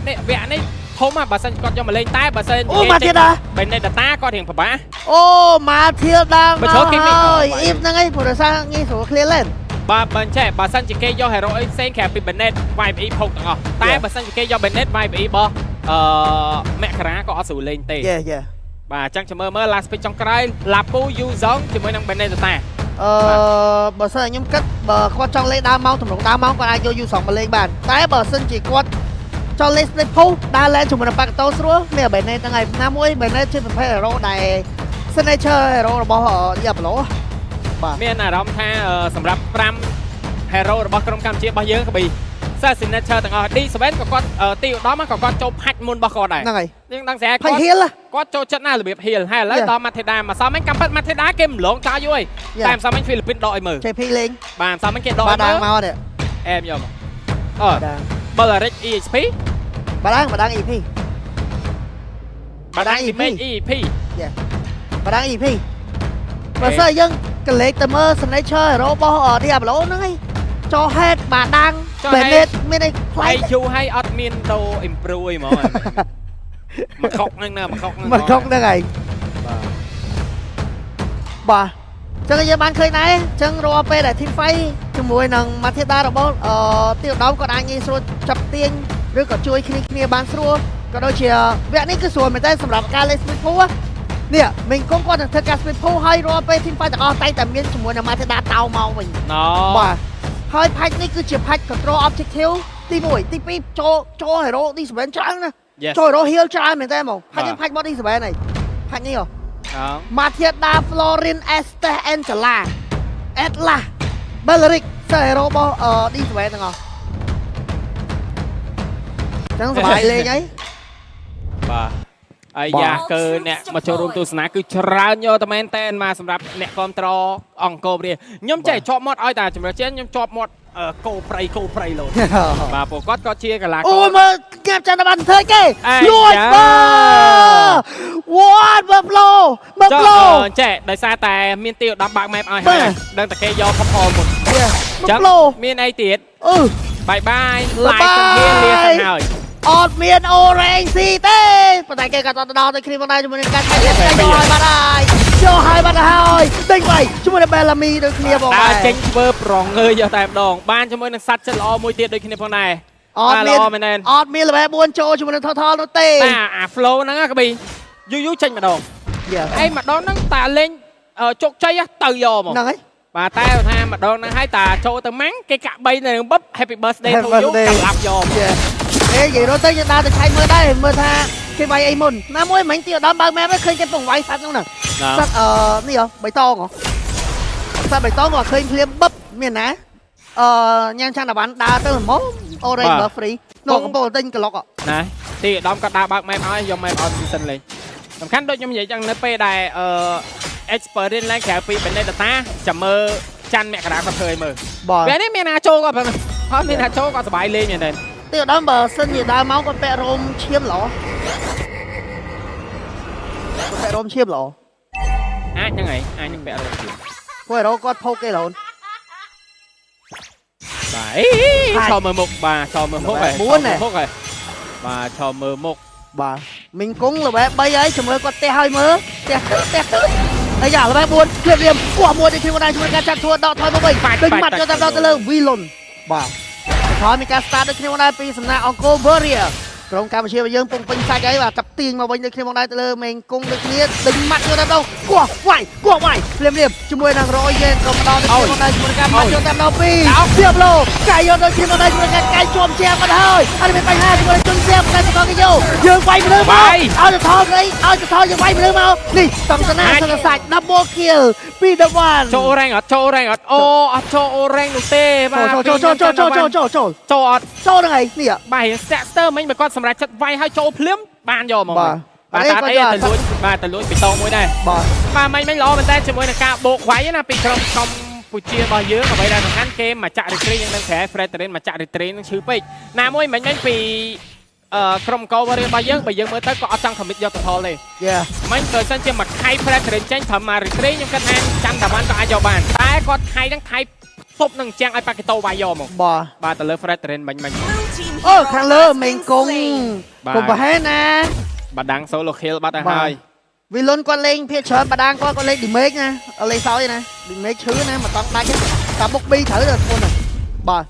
នេះវគ្គនេះធំបើសិនគាត់យកមកលេងតែបើសិនអូមកទៀតហ៎ បែរនេះ data គាត់រៀងពិបាក អូមកទៀតដល់ បើចូលគេមាន អ៊ីបហ្នឹងឯងព្រោះដោយសារងាយស្រួល clear lên បាទបើចេះបើសិនជាគេយក hero អីផ្សេងក្រៅពី Bennett YBE ផុកទាំងអស់តែបើសិនជាគេយក Bennett YBE របស់មករាក៏អត់ស្រួលលេងទេ យេយេ បាទអញ្ចឹងចាំមើល last pick ចុងក្រោយ Lapu Yuzong ជាមួយនឹង Bennett data បើសិនខ្ញុំគិតបើគាត់ចង់លេងដើមម៉ោងតម្រង់ដើមម៉ោងគាត់អាចយក U2 មកលេងបានតែបើសិនជាគាត់ចង់លេង split pool ដើរលេងជាមួយនឹង Pakato ស្រួលមាន Bennett ហ្នឹងហើយណាមួយ Bennett ជាប្រភេទ hero ដែល signature hero របស់ Diablo បាទមានអារម្មណ៍ថាសម្រាប់5 hero របស់ក្រុមកម្ពុជារបស់យើងក្ប៊ី signature ទាំងអស់ D7 ក៏គាត់ទីឧត្តមក៏គាត់ចូលផាច់មុនរបស់គាត់ដែរហ្នឹងហើយយើងដឹងស្រាប់ ផាច់ heal គាត់ចូលចិត្តណារបៀប heal ហើយឥឡូវដល់ Matheda មកសមវិញកំប៉ិត Matheda គេម្លងចោលយូរហើយតែមិនសមវិញហ្វីលីពីនដកឲ្យមើល JP លេង បាទមិនសមវិញគេដកឲ្យមើល បាដាងមកនេះ អែមយកមកBalarik EXP បាដាង EP បាដាង EXP បាដាង EP បើសិនយើងកលេចទៅមើល signature hero របស់ Diablo ហ្នឹងឯងចូល head បាដាង Bennett មានអីផ្លែក យូរហើយអត់មានទៅ improve អីហ្មងមកខុកហ្នឹងណាមកខុកហ្នឹង មកខុកហ្នឹងហើយបាទចឹងយើងបានឃើញដែរចឹងរាល់ពេលដែល team fight ជាមួយនឹង Matheda របស់ទីឧត្តមគាត់អាចងាយស្រួលចាប់ទាញឬក៏ជួយគ្នាបានស្រួលក៏ដូចជាវគ្គនេះគឺស្រួលមែនតើសម្រាប់ការលេង split pool នេះមីងកុងគាត់នឹងធ្វើការ split pool ហើយរាល់ពេល team fight ទាំងអស់តែតែមានជាមួយនឹង Matheda តោមកវិញបាទហើយផាច់នេះគឺជាផាច់ control objective ទី1ទី2ចូល hero D7 ច្រើនណាចូល hero heal ច្រើនមែនតើហ្មងផាច់នេះផាច់របស់ D7 ហើយផាច់នេះហ៎Matheda Florin Estes Angela Atlas Belleric សិស្ស hero របស់D7 ទាំងអស់ចឹងសប្បាយលេងហើយបាទអាយ៉ាគឺអ្នកមកចូលរួមទស្សនាគឺច្រើនយកតែមែនតែនមកសម្រាប់អ្នកគ្រប់ត្រអង្គរវាខ្ញុំចេះជាប់មាត់ឲ្យតែជំរឿជិនខ្ញុំជាប់មាត់គោព្រៃលោបាទពួកគាត់ជាកីឡាករអូមើលគេចាំតែបានធ្វើគេលួចបាទវ៉ាត់Buffalo ចេះដោយសារតែមានទីឧត្តមបើក map ឲ្យហើយដឹងតែគេយកខំផលមុនចឹងមានអីទៀតបាយ ឡាយទៅគ្នាលាហើយអត់មាន orange ស៊ីទេប៉ុន្តែគេក៏ទៅដល់ទៅគ្នាមកដែរជាមួយនឹងការឆែកយកឲ្យបាត់ហើយដេញបាយជាមួយនឹង Bellamy ដូចគ្នាបងដែរចេញធ្វើប្រងើយយកតែម្ដងបានជាមួយនឹងសัตว์ចិត្តល្អមួយទៀតដូចគ្នាផងដែរអត់មាន level 4ចូលជាមួយនឹង total នោះទេអា flow ហ្នឹងក្ប៊ីយូចេញម្ដងហើយម្ដងហ្នឹងតាលេងជោគជ័យទៅយកមកហ្នឹងហើយបាទតែថាម្ដងហ្នឹងហើយតាចូលទៅម៉ាំងគេកាក់3នៅនឹងបឹប Happy birthday to you កាប់យកនិយាយរត់ទៅយើងដើរទៅឆែកមើលដែរមើលថាគេវាយអីមុនណាមួយមិញទីឧត្តមបើក map ឃើញគេពងវាយសัตว์ហ្នឹងសัตว์នេះហ៎បៃតងហ៎សัตว์បៃតងក៏ឃើញភ្លាមបឹបមានណាញ៉ាំឆាន់តាវ៉ាន់ដើរទៅហ្មង orange free នោះកំពុងទិញក្លុកណាទីឧត្តមក៏ដើរបើក map ឲ្យយក map ឲ្យ season លេងសំខាន់ដូចខ្ញុំនិយាយចឹងនៅពេលដែលexperience ឡើងក្រៅពី Bennett data ចាំមើលច័ន្ទមករាគាត់ធ្វើឲ្យមើលពេលនេះមានណាចូលគាត់ហ្នឹងហើយមានណាចូលគាត់សប្បាយលេងមែនទេទីឧត្តមបើសិនជាដើរមកគាត់ពាក់រោមឈាមល្អពាក់រោមឈាមល្អអាចហ្នឹងហើយអាចនឹងពាក់រោមឈាមពួក hero គាត់ផុកគេរហូតបាទឈរមើលមុខបាទឈរមើលមុខហើយបាទឈរមើលមុខបាទមីងគង់ល្បែ3ហើយចាំមើលគាត់ផ្ទះហើយមើលផ្ទះហើយយ៉ាល្បែ4ភ្លាមពោះមួយដូចគ្នាដែរជាមួយការចាត់ធួដកថយមកវិញដូចម៉ាត់យកតាមដល់ទៅលើ Vilon បាទថយមានការ start ដូចគ្នាដែរពីសំណាក់អង្គរ Warrior ក្រុមកម្ពុជាយើងពងពេញសាច់ហើយបាទចាប់ទាញមកវិញដូចគ្នាមកដែរទៅលើមេងគង់ដូចគ្នាដេញម៉ាត់យកតាមដល់គោះវាយភ្លាមជាមួយនឹងរយយើងក៏មកដល់ដូចគ្នាមកដែរជាមួយការម៉ាត់យកតាមដល់ពីDiabloកាយយកដូចគ្នាមកដែរជាមួយការកាយជាប់ជាមកហើយអត់មានបញ្ហាជាមួយជនសៀមតែក៏គេយកយើងវាយមនុស្សមកឲ្យទៅថយយើងវាយមនុស្សមកនេះតំសនាសង្សាច់ double kill ពីthe one ចូលរ៉េងអត់អូអត់ចូលអូរ៉េងនោះទេបាទចូលអត់ចូលហ្នឹងហើយនេះបាទ Stackster មិញបើគាត់សម្រាប់ចិត្តវាយឲ្យចូលភ្លាមបានយកមកបាទតាអីទៅលួចពីតងមួយដែរបាទមិញល្អមែនតើជាមួយនឹងការបោកវាយណាពីក្រុមកម្ពុជារបស់យើងអ្វីដែលសំខាន់គេមកចាក់ retreat យើងនឹងប្រែ Fredrin មកចាក់ retreat នឹងឈឺពេកណាមួយមិញពីក្រុម cover របស់យើងបើយើងមើលទៅក៏អត់ចង់ commit យក total ទេមិញបើសិនជាមកខៃ Fredrin ចេញត្រឹមមក retreat ខ្ញុំគិតថាចាំតាវ៉ាន់ក៏អាចយកបានតែគាត់ខៃនឹងខៃទប់នឹងជាងឲ្យប៉ាកេតូវាយយកមកបាទទៅលើ Fredrin មិញ ô khang lơ mình cùng bà hết nè bà đang solo kill bắt ra hai vì luôn con lên phía trên bà đang có con lên đỉnh mấy nha ở lên sau đây nè đỉnh mấy thứ nè mà toàn đánh cả bốc bi thử rồi con này bà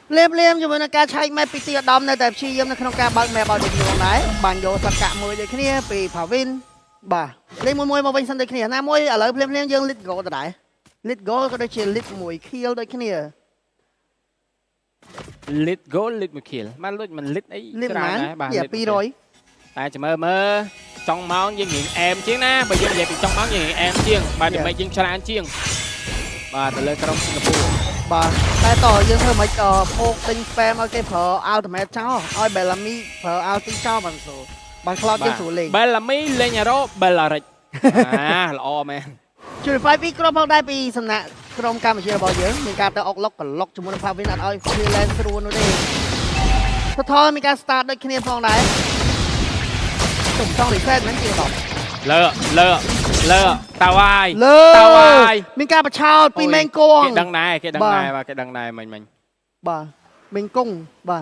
liêm cho mình ca chạy mấy pt đom này tại chi em nó không ca bằng mẹ bảo được nhiều đấy bằng vô tất cả mùi đấy kia vì pháo vin bà lên mùi mà bên sân đấy kia na mùi ở lại liêm dương lít gỗ tại lít gỗ có đôi chuyện lít mùi kill đấy kia lít gỗ lít mùi kill mà lúc mình lít ấy liêm mán dạ pi rồi tại chỉ mơ trong máu như nghiện em chứ na bây giờ về trong máu như nghiện em chiêng bà được mấy chiêng cho anh chiêng bà từ lên trong Singapore bà tại tỏ dương thôi mấy phô tinh spam ở cái phở ultimate cháu ôi bè là mi phở ultimate cháu bằng số bằng cloud trên số liền bè là mi lên nhà đó bè là rịch à lo man chuyện phải biết có bao đây bị sầm nè trong cam chỉ là bao nhiêu mình cả tới ốc lóc cả lóc chúng mình phá với nạn ơi freelance luôn nó đi thôi mình cả start đây kia phong đấy tổng trong để xem mấy chuyện đó lơ tao ai mình cả bạch chào pi men cô cái đằng này và cái đằng này mình bà mình cung bà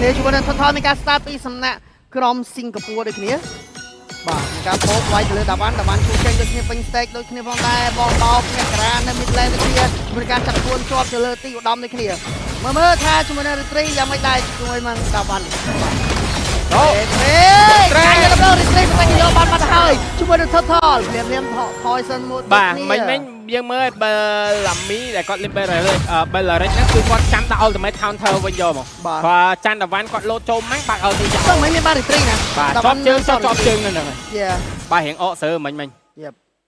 nếu chúng mình thôi mình cả start pi sầm nè from Singapore đây kia bà mình cả phố quay từ đà văn chú tranh đây kia pin steak đây kia phong đây bom bom cái cán đây midland đây kia mình cả chặt cuốn chọp từ lơ tiêu đom đây kia mà tha chúng mình là triยังไม่ได้chúng mình mang đà văn cái này đâu đi chơi phải nhiều bạn bắt hơi chúng mình được thò liềm thôi sân một bà mìnhยังmới bờ làm mí để con lên bờ rồi bờ là đấyคือcon chăn đã ultimate counter bây giờ mà và chăn đã ván con lô trôm mắc bạc ở thì không mấy ba đi chơi nè bà chóp chân này rồi bà hiện ọ sờ mình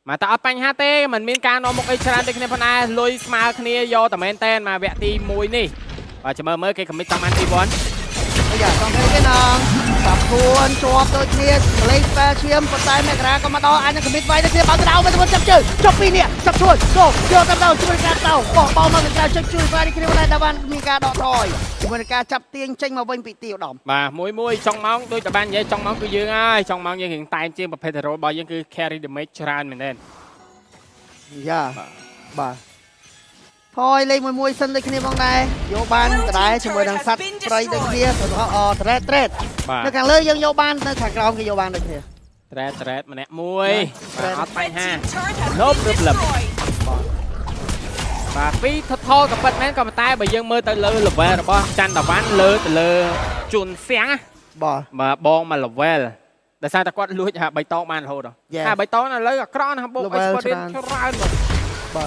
mà ta up anh HT mình miên ca nó một cái chăn đây này này lôi smart này do tầm anh tên mà vẽ ti mùi nè và chỉ mới cái commit trong anti bón bây giờ con thấy cái nào tập cuốn chọp đôi kia lấy pha chiêm một tay mẹ ra có mà đo anh commit vai kia bao đầu bây giờ chập chữ chọc pin nè chập chuột go chưa tập đầu chui ra tàu bỏ bao mà mình ra chơi chui vai đi kia này đa ban mi ca đọ thôi mình ca chập tiền tranh mà bên bị tiêu đỏng mà muối trong máu đôi tập ban vậy trong máu cứ dương ai trong máu như hiện tại chiêm một Pedro bao nhiêu cứ carry the match run mình nên bà thôi lên mùi sân đây kia bóng này vô ban cái chúng mình đang sắt đây kia rồi trét nó càng lớn dân vô ban nó càng rộng cái vô ban đây kia trét mà nè mùi và tay ha nốt được lầm và phí thôi gặp bạn men còn tay bởi dân mơ tới lơ lục về rồi bao chăn đào ván lơ từ lơ chuồn sáng mà bon mà lục về tại sao ta quát lúa hả bày to man hồ rồi bày to là lấy cả con hả bộ experience cho ra rồi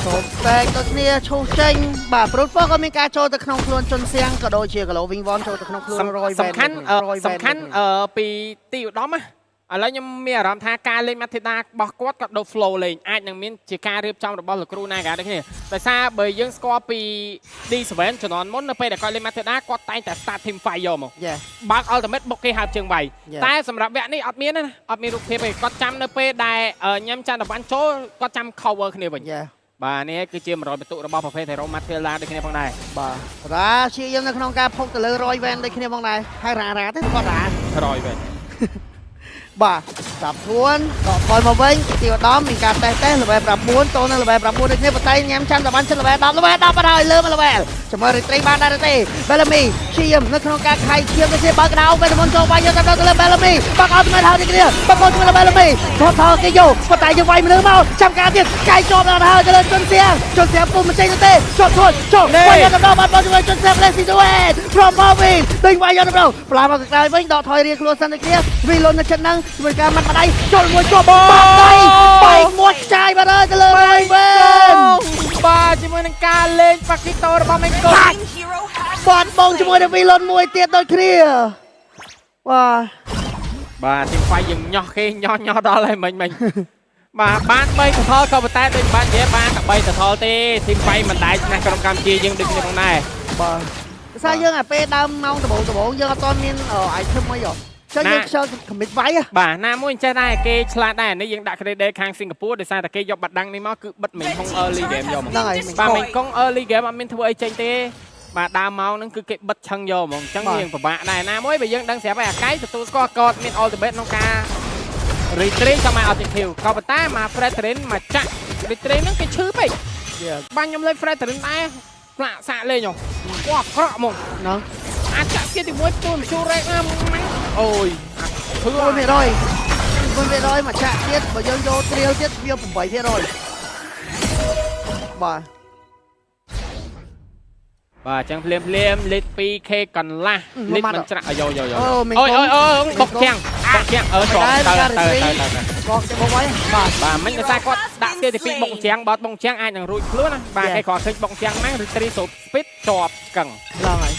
Tốt về tôi kia châu tranh bà Brutford có mấy ca cho từ không luôn chân xiang cả đôi chia cả lỗ vinh von cho từ không luôn rồi sầm khăn pi tiêu đó á lấy nhưng mẹ làm tha ca lên Matilda bỏ quát cả đồ flow lên ai năng miên chỉ ca riêng trong được bao lực này cả đấy kia tại sao bởi dân score pi đi sven cho nó muốn nó pe để coi lên Matilda quát tayแต่ start team fight យកមកបាក់ ultimate បុកគេហាប់ជើង3តែសម្រាប់វគ្គនេះអត់មានណាអត់មានរូបភាពទេគាត់ចាំនៅពេលដែលញ៉ាំចានតវ៉ាន់ចូលគាត់ចាំ cover គ្នាវិញbà này cứ chia một rồi tụ nó bao phê thầy roma thuê la đây kia bằng này bà ra chia em nó không ca phong từ lơ roi ven đây kia bằng này hay ra thế con ra rồi vậy bà tập cuốn thôi mà với kiểu đó mình cả té là bài tập muốn tôi là bài tập muốn được như tay nhắm chân là bắn chân là bài đập vào đời lơ mà là bài cho mời tây ban đây tây Bellamy chia em nó không ca khai chia cái xe bắt đầu về môn cho bay cho tập đó Bellamy bắt out mấy thằng cái kia bắt con là Bellamy thò cái vô có tay như vậy mà nữa mau trăm cá tiền cái cho là hơi cho lên chân xe cùng mình chơi tê chọn thôi chọn quay ra tập đó bắt bóng cho chân xe lên xin đuôi from Bobby đinh bay ra tập đâu làm vào cái với đọ thôi riêng luôn sân cái kia vì luôn là chân năng mình ca mặt vào đây chọn một cho bóng đây bay một chai vào đây lên đây bên bà chỉ muốn ca lên Pakito rồi bóng anh cô bọt bóng cho môi vì luôn môi tiết đôi kia bà thì phải dừng nhỏ khi nhỏ đó là mình mà bán bay thật thôi không tay đến bán dễ bán tập bay thật thôi thì bay mình đại này trong Campuchia nhưng đừng như con này sao dương à pe đâm mong từ bộ dương toàn miền ở ai thơm mấy rồi cho dương cho commit váy à bà nam muốn chơi này cái slide này nếu dương đặt cái đây khang Singapore để sao là cái dọc bật đăng đi mà cứ bật mình không early game rồi mà bà mình không early game mà mình thua ai chơi tê bà đa máu nó cứ cái bật chân vô mà chân nghiêng của bạn này nam mới bây giờ đang sẽ phải cái tụi tôi có miền ultimate nó ca retreat cho mày objective còn ta mà Fredrin mà chặn retreat nó cái chữ vậy bao nhiêu lên Fredrin này ផ្លាក់សាក់លេងគាត់ក្រក់មកហ្នឹងអាចចាក់ទៀតទីមួយទូនជួរ៉េកណាអូយ1%មកចាក់ទៀតបើយើងយកត្រៀលទៀតវា8%បាទចឹងភ្លាមលេខ 2k កន្លះលេខមិនច្រាក់យោអូយបុកជាងជាងស្របទៅបកទៅមកវិញបាទមិញគេថាគាត់ដាក់ទៀតទី2បុកជាងបើបុកជាងអាចនឹងរួចខ្លួនណាបាទគេគាត់ឃើញបុកជាងហ្នឹងឬត្រីសូបស្ពីតជាប់ស្កឹងឡើងហើយ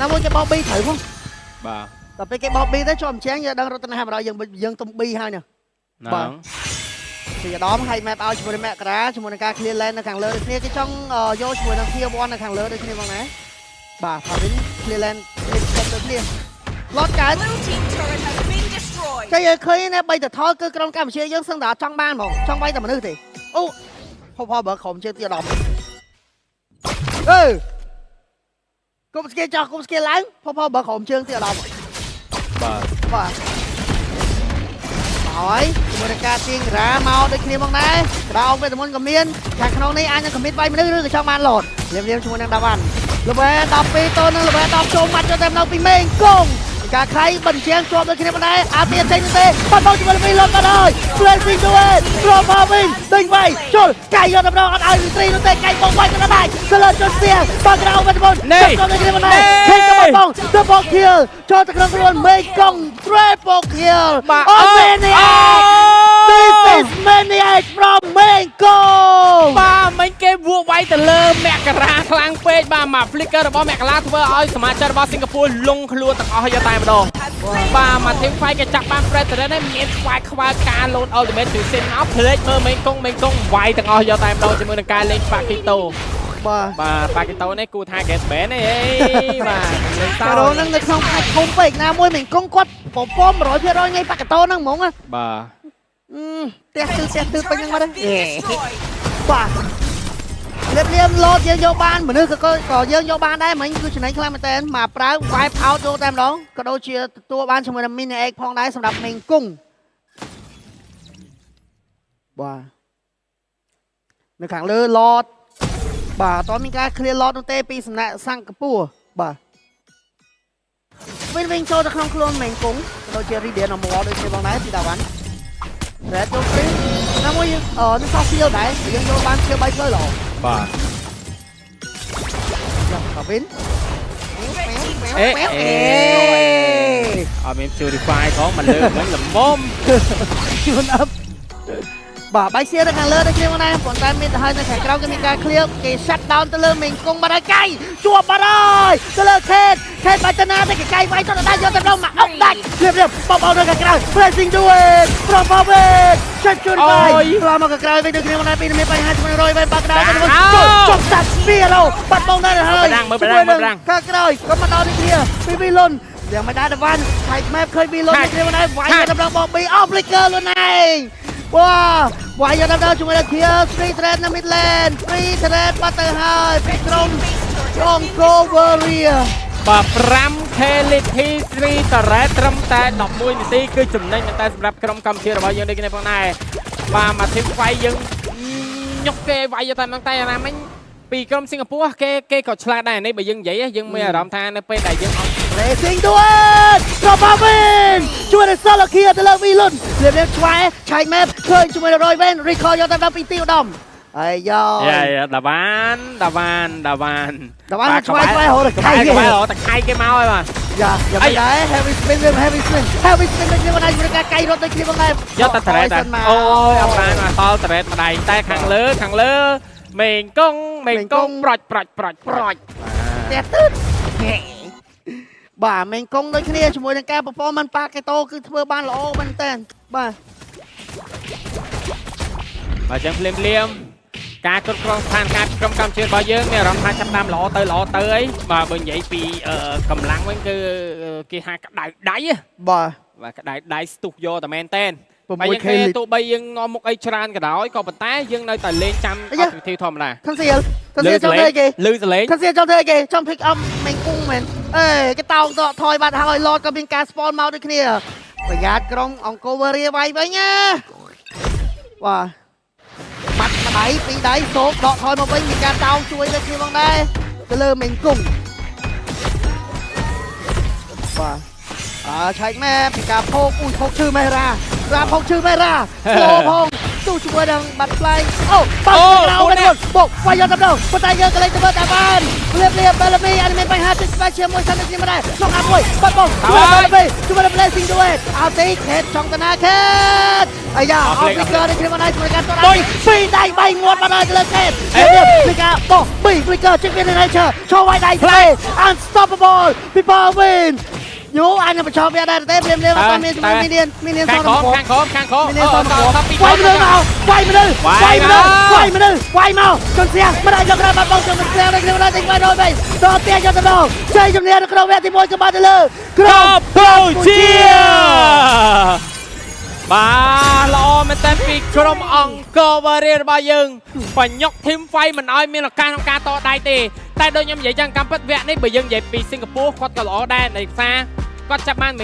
ណាមួយគេបោក B ត្រូវផងបាទតែពេលគេបោក B ទៅជាប់ជាងយើងដឹងរតនៈបរោយើងទុំ B ហើយនេះបាទពីអាដាមឲ្យ map ឲ្យជាមួយនឹងមករាជាមួយនឹងការ clear lane នៅខាងលើដូចគ្នាគេចង់យកជាមួយនឹង tier 1នៅខាងលើដូចគ្នាបងណាបាទផាវិន clear lane ដូចគ្នាឡតកើតចាយើងឃើញណា3តថលគឺក្រុមកម្ពុជាយើងសឹងតែអត់ចង់បានហ្មងចង់វាយតែមនុស្សទេអូផបើក្រុមជើងទីអាដាមគុំស្គីចោះគុំស្គីឡើងផបើក្រុមជើងទីអាដាមបាទហើយជាមួយនឹងការទាញរ៉ាមកដូចគ្នាមកដែរក្រោមវេទមន្តក៏មានខាងក្នុងនេះអាចនឹងខំមិតវាយមនុស្សឬក៏ចង់បានឡតលៀមជាមួយនឹងដាវ៉ាន់ល្បែ12តូននឹងល្បែ10ចូលមាត់ចូលតែនៅពីមេងគង់ការខៃបញ្ជាជាប់ដូចគ្នាមកដែរអាទៀតចេញទេបាត់បង់ជាមួយពីលត់បាត់ហើយផ្លេស៊ីទៅព្រមមកវិញទិញវាយជុលកាយយកតម្រងអត់ឲ្យត្រីនោះទេកាយបងវាយទៅដែរសលើជុលស្ទៀងបាក់ក្រៅវេទមន្តចូលដូចគ្នាមកដែរឃើញក៏បាត់បង់ double kill ចូលទៅក្នុងខ្លួនមេងគង់ triple kill អូមែននេះThis is Maniac from Mango បាទមិញគេវួវាយទៅលើមករាខ្លាំងពេកបាទមក flicker របស់មករាធ្វើឲ្យសមាជិករបស់សិង្ហបុរីលងខ្លួនទាំងអស់យកតែម្ដងបាទមក team fight គេចាប់បាន Predator នេះមានខ្វាយការ load ultimate ទៅសិនមកភ្លេចមើលមេងគង់វាយទាំងអស់យកតែម្ដងជាមួយនឹងការលេង Pakito បាទ Pakito នេះគូថា get ban ទេបាទលេងតោរនឹងនៅក្នុងខាច់ធំពេកណាមួយមេងគង់គាត់ពំ 100%ថ្ងៃ Pakito ហ្នឹងហ្មងបាទផ្ទះទឺពេញហ្នឹងមកទេបាទលៀមលោតយើងយកបានមនុស្សក៏យើងយកបានដែរមិញគឺចំណេញខ្លាំងមែនតើមកប្រើ wipe out ចូលតែម្ដងក៏ដូចជាទទួលបានជាមួយនឹង mini egg ផងដែរសម្រាប់មេងគង់បាទនៅខាងលើឡតបាទអត់មានការ clear lot នោះទេពីសំណាក់សង្កពួរបាទវិញចូលទៅក្នុងខ្លួនមេងគង់ក៏ដូចជា redeem number ដូចគ្នាបងដែរពីដាវ៉ាន់រ៉េតចូលព្រីណាមួយនឹងសោះ feel ដែរយើងយកបាន feel 3 ផ្លូវល្អបាទយ៉ាកាវិនអត់មាន purify ផងមកលើវិញល្មមជូនអប់បាទបាយសៀនៅខាងលើដូចគ្នាមកដែរប៉ុន្តែមានទៅហើយនៅខាងក្រោមគេមានការ clear គេ shut down ទៅលើមេងគង់បាត់ហើយកៃជាប់បាត់ហើយទៅលើខេតបាច់តាណាតែគេកៃវាយទៅដល់យកទៅដល់មកអុកដាច់រៀបបបោនៅខាងក្រៅ pressing to it from forward ជួយបាយខ្លាមកខាងក្រៅវិញដូចគ្នាមកដែរពីមានបញ្ហាជាមួយ100វិញបាក់ដៅទៅជប់តាត់2ឡូបាត់បង់ដែរហើយមើលប្រាំងខាងក្រៅក៏មកដល់នេះគ្នាពីវីលុនយ៉ាងមិនដែរដាវ៉ាន់ថៃ map ឃើញវីលុននេះគ្នាមកដែរវាយទៅដល់បង2 off flicker លុនឯងវ៉ាវាយយកដល់ជាមួយនឹង Tier Street Trade នៅ Mid Lane Free Trade បាត់ទៅហើយពីក្រុម Congo Warrior បាទ 5k Litty Street Trade ត្រឹមតែ11នាទីគឺចំណេញមែនតើសម្រាប់ក្រុមកម្ពុជារបស់យើងនេះផងដែរបាទមក team fight យើងញុកគេវាយតែហ្នឹងតែណាមិញពីក្រុមសិង្ហបុរីគេក៏ឆ្លាតដែរនេះបើយើងនិយាយយើងមានអារម្មណ៍ថានៅពេលដែលយើងអត់ Racing to it ក៏បានវិញជួយឲ្យ Solokia ទៅលើ Vilun រៀបឆ្វែឆៃ map ឃើញជាមួយនឹង Roy Van recall យកទៅដល់ពីទីឧត្តមអាយយ៉ដាវ៉ាន់ឆ្វែហៅតែខៃគេមកហើយបាទយ៉ាមិនដែរ heavy spin ដូចគ្នាមកដែរជាមួយការកៃរត់ដូចគ្នាមកដែរយកតែ Thread អូយអត់បានមកដល់ Thread ម្ដាយតែខាងលើមេងកង់ប្រាច់តែទឺតបាទមេងកង់ដូចគ្នាជាមួយនឹងការ performance ប៉ាកេតូគឺធ្វើបានល្អមែនតើបាទចឹងភ្លាមការគ្រប់គ្រងស្ថានភាពក្រុមកម្ពុជារបស់យើងមានអារម្មណ៍ថាចាប់តាមល្អទៅអីបាទបើនិយាយពីកម្លាំងវិញគឺគេហៅក្តៅដៃបាទក្តៅដៃស្ទុះយកតែមែនតើបើយើងគេទោះបីយើងនាំមុខអីច្រើនក៏ដោយក៏ប៉ុន្តែយើងនៅតែលេងចាំអត់វិធីធម្មតាខាងសៀលចង់ធ្វើគេលឺសលេងខាងសៀលចង់ធ្វើគេចង់ pick up មេងគង់មែនគេតោងថយបាត់ហើយឡតក៏មានការ spawn មកដូចគ្នាប្រយ័ត្នក្រុមអង្គរវរីវាយវិញណាបាទបាត់ដៃពីរដៃសូបដកថយមកវិញមានការតោងជួយដូចគ្នាផងដែរ ទៅលើមេងគុំបាទឆែកម៉ែពីការផោកផោកឈឺម៉ែរ៉ាផោកឈឺម៉ែរ៉ាស្លូផងទូជាមួយនឹងបាត់ផ្លែងអូបាត់ក្រៅទៅបុកវាយយកទៅប៉ុន្តែយើងក៏លេងទៅមើលតែបានលៀបបែលមីអានេះមានបញ្ហាទឹកស្បែកជាមួយសាន់នេះមិនដែរក្នុងអាមួយបាត់បងបែលមីជួយ blessing ด้วยเอาตีเขตช่องตนาเขตអាយ៉ាអត់ពីកើនេះខ្ញុំបានជួយការតដៃពីដៃបីងាត់បានទៅលើเขตពីការបោះពីពីកើជិះមាននៅឈើចូលវាយដៃ play unstoppable people win ញូអញបញ្ចប់វាដែរទេព្រាមអត់មានមានសងខាងខំមានសងខំវាយមនុស្សមកចនសៀងមិនអាចយកក្រៅបាត់បង់ចនសៀងនៅក្នុងដល់ទីបានដល់វិញដល់ទៀតយកទៅដល់ជ័យជំនះនៅក្នុងវគ្គទី1ក៏បានទៅលើកម្ពុជាបាទល្អមែនតើពីក្រុមអង្គរវ៉ារីរបស់យើងបញ្ញុកធីមហ្វៃមិនឲ្យមានឱកាសក្នុងការតដៃទេតែដូចខ្ញុំនិយាយចឹងកម្មពិតវគ្គនេះបើយើងនិយាយពីសិង្ហបុរីគាត់ក៏ល្អដែរនៃសារគាត់ចាប់បាន